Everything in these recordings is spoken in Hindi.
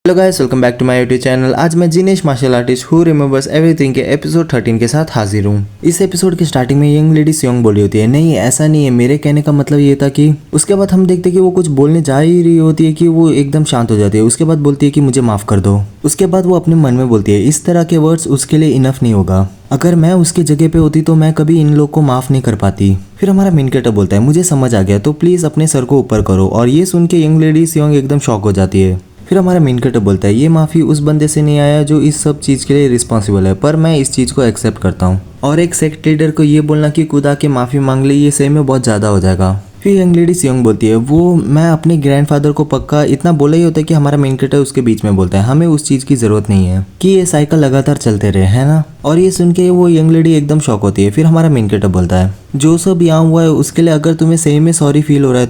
Hello guys, welcome back to my YouTube channel. आज मैं Jinesh martial artist who remembers everything के एपिसोड 13 के साथ हाजिर हूँ। इस एपिसोड की स्टार्टिंग में यंग लेडी सियोंग बोली होती है, नहीं ऐसा नहीं है, मेरे कहने का मतलब ये था कि। उसके बाद हम देखते हैं कि वो कुछ बोलने जा ही रही होती है कि वो एकदम शांत हो जाती है। उसके बाद बोलती है कि मुझे माफ कर दो। उसके बाद वो अपने मन में बोलती है, इस तरह के वर्ड्स उसके लिए इनफ नहीं होगा। अगर मैं उसके जगह पे होती तो मैं कभी इन लोग को माफ नहीं कर पाती। फिर हमारा मेन कैरेक्टर बोलता है, मुझे समझ आ गया, तो प्लीज अपने सर को ऊपर करो। और ये सुन के यंग लेडी सियोंग एकदम शॉक हो जाती है। फिर हमारा मेन कैरेक्टर बोलता है, ये माफ़ी उस बंदे से नहीं आया जो इस सब चीज़ के लिए रिस्पॉन्सिबल है, पर मैं इस चीज़ को एक्सेप्ट करता हूँ। और एक सेक्ट लीडर को ये बोलना कि खुदा के माफ़ी मांग ले, ये सही में बहुत ज़्यादा हो जाएगा। फिर यंग लेडी सियोंग बोलती है, वो मैं अपने ग्रैंडफादर को पक्का इतना बोला ही होता है कि हमारा मेन कैरेक्टर उसके बीच में बोलता है, हमें उस चीज़ की ज़रूरत नहीं है कि ये साइकिल लगातार चलते रहे, है ना। और ये सुन के वो यंग लेडी एकदम शॉक होती है। फिर हमारा मेन कैरेक्टर बोलता है, जो सब यहाँ हुआ है उसके लिए अगर तुम्हें सही में सॉरी फील हो रहा है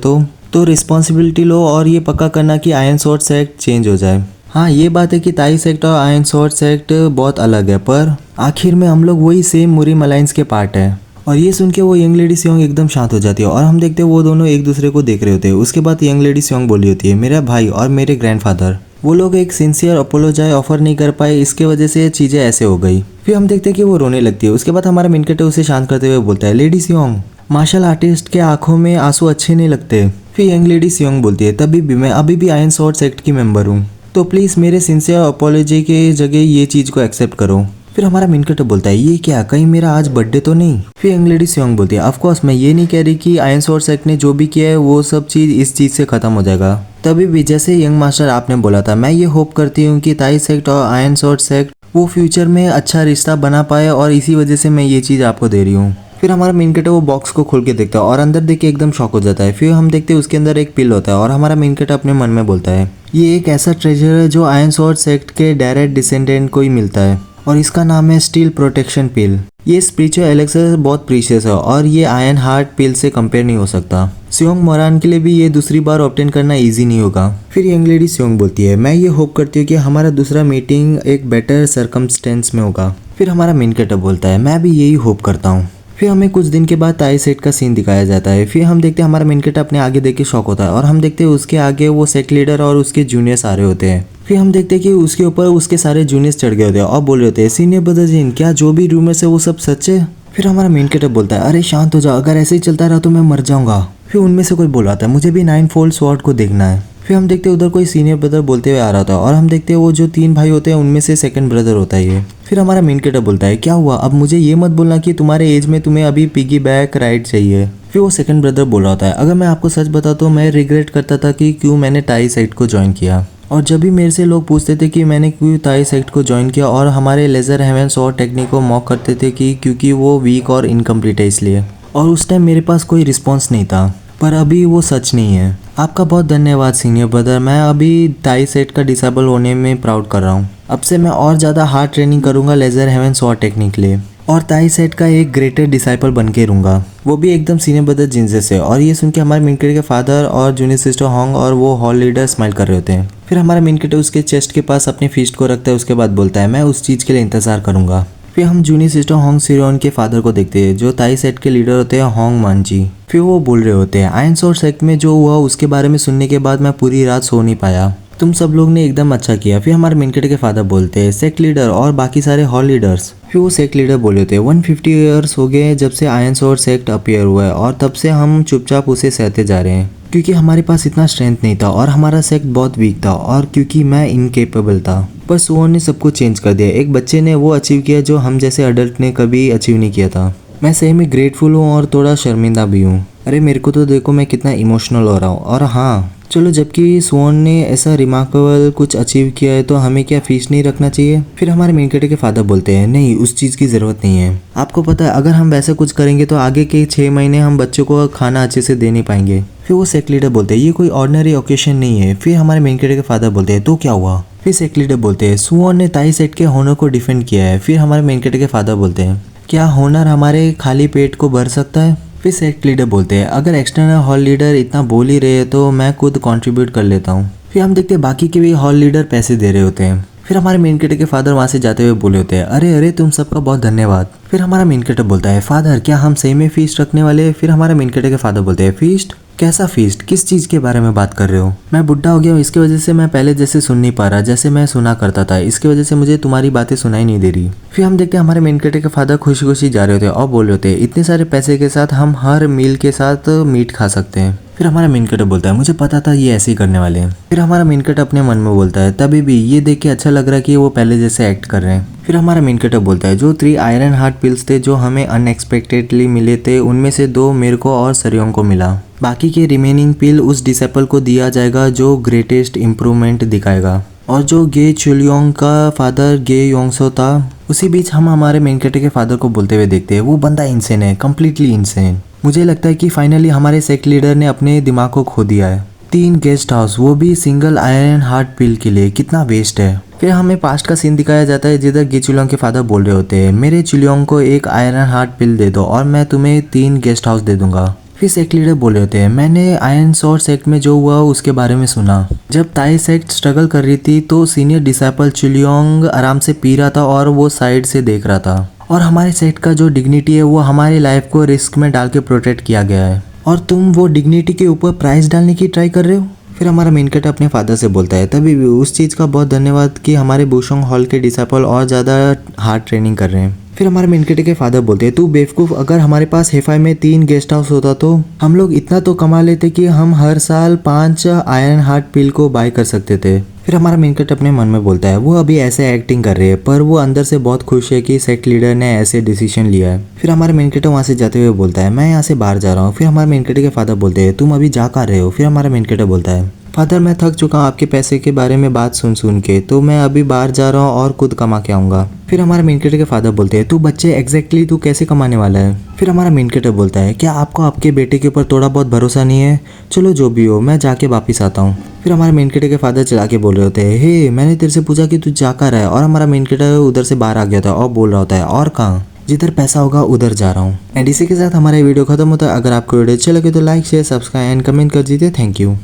तो रिस्पॉन्सिबिलिटी लो और ये पक्का करना कि आयरन स्वॉर्ड सेक्ट चेंज हो जाए। हाँ, ये बात है कि ताई सेक्ट और आयरन स्वॉर्ड सेक्ट बहुत अलग है, पर आखिर में हम लोग वही सेम मुरिम अलायंस के पार्ट है। और ये सुन के वो यंग लेडी सियोंग एकदम शांत हो जाती है और हम देखते हैं वो दोनों एक दूसरे को देख रहे होते हैं। उसके बाद यंग लेडी सियोंग बोली होती है, मेरा भाई और मेरे ग्रैंडफादर वो लोग एक सिंसियर अपोलोजाई ऑफर नहीं कर पाए, इसके वजह से चीज़ें ऐसे हो गई। फिर हम देखते हैं कि वो रोने लगती है। उसके बाद हमारा मेन कैरेक्टर उसे शांत करते हुए बोलता है, लेडी सियोंग, मार्शल आर्टिस्ट के आंखों में आंसू अच्छे नहीं लगते। फिर यंग लेडी सियोंग बोलती है, तभी भी मैं अभी भी आयरन स्वॉर्ड सेक्ट की मेंबर हूँ, तो प्लीज़ मेरे सिंसियर अपोलॉजी के जगह ये चीज़ को एक्सेप्ट करो। फिर हमारा मेन कैरेक्टर बोलता है, ये क्या, कहीं मेरा आज बर्थडे तो नहीं। फिर यंग लेडी सियोंग बोलती है, ऑफ कोर्स मैं ये नहीं कह रही कि आयरन स्वॉर्ड सेक्ट ने जो भी किया है वो सब चीज़ इस चीज़ से ख़त्म हो जाएगा। तभी भी जैसे यंग मास्टर आपने बोला था, मैं ये होप करती हूँ कि ताई सेक्ट और आयरन स्वॉर्ड सेक्ट वो फ्यूचर में अच्छा रिश्ता बना पाए, और इसी वजह से मैं ये चीज़ आपको दे रही हूँ। फिर हमारा मेन कैरेक्टर वो बॉक्स को खोल के देखता है और अंदर देख के एकदम शॉक हो जाता है। फिर हम देखते हैं उसके अंदर एक पिल होता है और हमारा मेन कैरेक्टर अपने मन में बोलता है, ये एक ऐसा ट्रेजर है जो आयरन स्वॉर्ड सेक्ट के डायरेक्ट डिसेंडेंट को ही मिलता है और इसका नाम है स्टील प्रोटेक्शन पिल। ये स्पिरिचुअल एलेक्सर बहुत प्रीशियस है और ये आयरन हार्ट पिल से कंपेयर नहीं हो सकता। सियोंग मोरान के लिए भी ये दूसरी बार ऑब्टेन करना इजी नहीं होगा। फिर यंग लेडी सियोंग बोलती है, मैं ये होप करती हूँ कि हमारा दूसरा मीटिंग एक बेटर सर्कमस्टेंस में होगा। फिर हमारा मेन कैरेक्टर बोलता है, मैं भी यही होप करता हूँ। फिर हमें कुछ दिन के बाद ताई सेक्ट का सीन दिखाया जाता है। फिर हम देखते हैं हमारा मेन कैरेक्टर अपने आगे देख के शॉक होता है और हम देखते हैं उसके आगे वो सेक्ट लीडर और उसके जूनियर्स आ रहे होते हैं। फिर हम देखते हैं कि उसके ऊपर उसके सारे जूनियर्स चढ़ गए होते हैं और बोल रहे होते हैं, सीनियर ब्रदर जी, क्या जो भी रूमर्स है वो सब सच है। फिर हमारा मेन कैरेक्टर बोलता है, अरे शांत हो जाओ, अगर ऐसे ही चलता रहा तो मैं मर जाऊंगा। फिर उनमें से कोई बोल रहा था, मुझे भी 9 फोल्ड स्वॉर्ड को देखना है। फिर हम देखते हैं उधर कोई सीनियर ब्रदर बोलते हुए आ रहा था और हम देखते हैं वो जो 3 भाई होते हैं उनमें से सेकंड ब्रदर होता है ये। फिर हमारा मेन कैरेक्टर बोलता है, क्या हुआ, अब मुझे ये मत बोलना कि तुम्हारे एज में तुम्हें अभी पिगी बैक राइड चाहिए। फिर वो सेकंड ब्रदर बोल रहा होता है, अगर मैं आपको सच बताऊं तो मैं रिग्रेट करता था कि क्यों मैंने ताई सेक्ट को ज्वाइन किया। और जब भी मेरे से लोग पूछते थे कि मैंने क्यों ताई सेक्ट को ज्वाइन किया और हमारे लेज़र हेवन स्वॉर्ड टेक्निक को मॉक करते थे कि क्योंकि वो वीक और इनकम्प्लीट है इसलिए, और उस टाइम मेरे पास कोई रिस्पॉन्स नहीं था, पर अभी वो सच नहीं है। आपका बहुत धन्यवाद सीनियर ब्रदर, मैं अभी ताई सेक्ट का डिसेबल होने में प्राउड कर रहा हूँ। अब से मैं और ज़्यादा हार्ड ट्रेनिंग करूँगा लेज़र हेवन स्वॉर्ड टेक्निक के लिए और ताई सेक्ट का एक ग्रेटर डिसाइपल बन के रहूँगा, वो भी एकदम सीनियर ब्रदर जिनसे से। और ये सुन के हमारे मेन कैरेक्टर के फादर और जूनियर सिस्टर होंग और वो हॉल लीडर स्माइल कर रहे होते हैं। फिर हमारा मेन कैरेक्टर उसके चेस्ट के पास अपनी फिस्ट को रखता है। उसके बाद बोलता है, मैं उस चीज़ के लिए इंतजार करूँगा। फिर हम जूनियर सिस्टर होंग सिरोन के फादर को देखते हैं जो ताई सेक्ट के लीडर होते हैं, होंग मानजी। फिर वो बोल रहे होते हैं, आयरन स्वॉर्ड सेक्ट में जो हुआ उसके बारे में सुनने के बाद मैं पूरी रात सो नहीं पाया, तुम सब लोग ने एकदम अच्छा किया। फिर हमारे मेन कैरेक्टर के फादर बोलते हैं, सेक्ट लीडर और बाकी सारे हॉल लीडर्स। फिर वो सेक्ट लीडर बोले होते हैं, 150 ईयर्स हो गए जब से आयरन स्वॉर्ड सेक्ट अपीयर हुआ है और तब से हम चुपचाप उसे सहते जा रहे हैं क्योंकि हमारे पास इतना स्ट्रेंथ नहीं था और हमारा सेक्ट बहुत वीक था और क्योंकि मैं इनकेपेबल था। पर सुओन ने सब कुछ चेंज कर दिया, एक बच्चे ने वो अचीव किया जो हम जैसे अडल्ट ने कभी अचीव नहीं किया था। मैं सही में ग्रेटफुल हूँ और थोड़ा शर्मिंदा भी हूँ। अरे मेरे को तो देखो मैं कितना इमोशनल हो रहा हूँ। और हाँ चलो, जबकि सुओन ने ऐसा रिमार्केबल कुछ अचीव किया है तो हमें क्या फीस नहीं रखना चाहिए। फिर हमारे मेन कैरेक्टर के फादर बोलते हैं, नहीं उस चीज़ की ज़रूरत नहीं है। आपको पता है अगर हम वैसा कुछ करेंगे तो आगे के 6 महीने हम बच्चों को खाना अच्छे से दे नहीं पाएंगे। फिर वो सेक्ट लीडर बोलते हैं, ये कोई ऑर्डिनरी ओकेशन नहीं है। फिर हमारे मेन कैरेक्टर के फादर बोलते हैं, तो क्या हुआ। फिर सेक्ट लीडर बोलते हैं, सुओन ने ताई सेक्ट के होनर को डिफेंड किया है। फिर हमारे मेन कैरेक्टर के फादर बोलते हैं, क्या होनर हमारे खाली पेट को भर सकता है। फिर सेक्ट लीडर बोलते हैं, अगर एक्सटर्नल हॉल लीडर इतना बोल ही रहे तो मैं खुद कंट्रीब्यूट कर लेता हूँ। फिर हम देखते हैं बाकी के भी हॉल लीडर पैसे दे रहे होते हैं। फिर हमारे मेन कैरेक्टर के फादर वहाँ से जाते हुए बोले होते हैं, अरे अरे तुम सबका बहुत धन्यवाद। फिर हमारा मेन कैरेक्टर बोलता है, फादर क्या हम सही में फीस्ट रखने वाले। फिर हमारा मेन कैरेक्टर के फादर बोलते हैं, फीस्ट कैसा फीस्ट, किस चीज़ के बारे में बात कर रहे हो? मैं बुढ़ा हो गया हूँ, इसकी वजह से मैं पहले जैसे सुन नहीं पा रहा जैसे मैं सुना करता था, इसकी वजह से मुझे तुम्हारी बातें सुनाई नहीं दे रही। फिर हम देखते हैं हमारे मेन कैरेक्टर के फादर खुशी खुशी जा रहे होते और बोल रहे होते इतने सारे पैसे के साथ हम हर मील के साथ मीट खा सकते हैं। फिर हमारा मेन कैरेक्टर बोलता है मुझे पता था ये ऐसे ही करने वाले हैं। फिर हमारा मेन कैरेक्टर अपने मन में बोलता है तभी भी ये देख के अच्छा लग रहा है कि वो पहले जैसे एक्ट कर रहे हैं। फिर हमारा मेन कैरेक्टर बोलता है जो 3 आयरन हार्ट पिल्स थे जो हमें अनएक्सपेक्टेडली मिले थे उनमें से 2 मेरे को और सरियों को मिला, बाकी के रिमेनिंग पिल उस डिसेपल को दिया जाएगा जो ग्रेटेस्ट इम्प्रूवमेंट दिखाएगा। और जो गे चुलियोंग का फादर गे योंगसो था। उसी बीच हम हमारे मेन कैरेक्टर के फादर को बोलते हुए देखते हैं वो बंदा इंसेन है, कम्प्लीटली इंसेन। मुझे लगता है कि फाइनली हमारे सेक्ट लीडर ने अपने दिमाग को खो दिया है। 3 गेस्ट हाउस, वो भी सिंगल आयरन हार्ट पिल के लिए, कितना वेस्ट है। फिर हमें पास्ट का सीन दिखाया जाता है जिधर गे चुलियोंग के फादर बोल रहे होते हैं मेरे चुलियोंग को 1 आयरन हार्ट पिल दे दो और मैं तुम्हें 3 गेस्ट हाउस दे दूंगा। फिर सेक्ट लीडर बोल रहे होते हैं मैंने आयरन सॉर्ड सेक्ट में जो हुआ उसके बारे में सुना। जब ताई सेक्ट स्ट्रगल कर रही थी तो सीनियर डिसाइपल चुलियोंग आराम से पी रहा था और वो साइड से देख रहा था। और हमारे सेक्ट का जो डिग्निटी है वो हमारी लाइफ को रिस्क में डाल के प्रोटेक्ट किया गया है और तुम वो डिग्निटी के ऊपर प्राइस डालने की ट्राई कर रहे हो। फिर हमारा मेन कैरेक्टर अपने फादर से बोलता है तभी भी उस चीज़ का बहुत धन्यवाद कि हमारे बुशोंग हॉल के डिसाइपल और ज़्यादा हार्ड ट्रेनिंग कर रहे हैं। फिर हमारे मेन कैरेक्टर के फादर बोलते हैं तू बेवकूफ़, अगर हमारे पास हेफाई में 3 गेस्ट हाउस होता तो हम लोग इतना तो कमा लेते कि हम हर साल 5 आयरन हार्ट पिल को बाय कर सकते थे। फिर हमारा मेन कैरेक्टर अपने मन में बोलता है वो अभी ऐसे एक्टिंग कर रहे हैं पर वो अंदर से बहुत खुश है कि सेक्ट लीडर ने ऐसे डिसीजन लिया है। फिर हमारे मेन कैरेक्टर वहाँ से जाते हुए बोलता है मैं यहाँ से बाहर जा रहा हूँ। फिर हमारे मेन कैरेक्टर के फादर बोलते हैं तुम अभी जा कर रहे हो। फिर हमारा मेन कैरेक्टर बोलता है फादर मैं थक चुका हूँ आपके पैसे के बारे में बात सुन के, तो मैं अभी बाहर जा रहा हूँ और खुद कमा के आऊँगा। फिर हमारा मेन कैरेक्टर के फादर बोलते हैं तू बच्चे एग्जैक्टली तू कैसे कमाने वाला है। फिर हमारा मेन कैरेक्टर बोलता है क्या आपको आपके बेटे के ऊपर थोड़ा बहुत भरोसा नहीं है, चलो जो भी हो मैं जाके वापिस आता हूँ। फिर हमारे मेन कैरेक्टर के फादर चला के बोल रहे होते हैं हे मैंने तेरे से पूछा कि तू जा कर रहा है, और हमारा मेन कैरेक्टर उधर से बाहर आ गया था और बोल रहा होता है और कहाँ, जिधर पैसा होगा उधर जा रहा हूँ। एंड इसी के साथ हमारा वीडियो खत्म होता है। अगर आपको वीडियो अच्छा लगे तो like share subscribe and comment कर दीजिए। Thank you.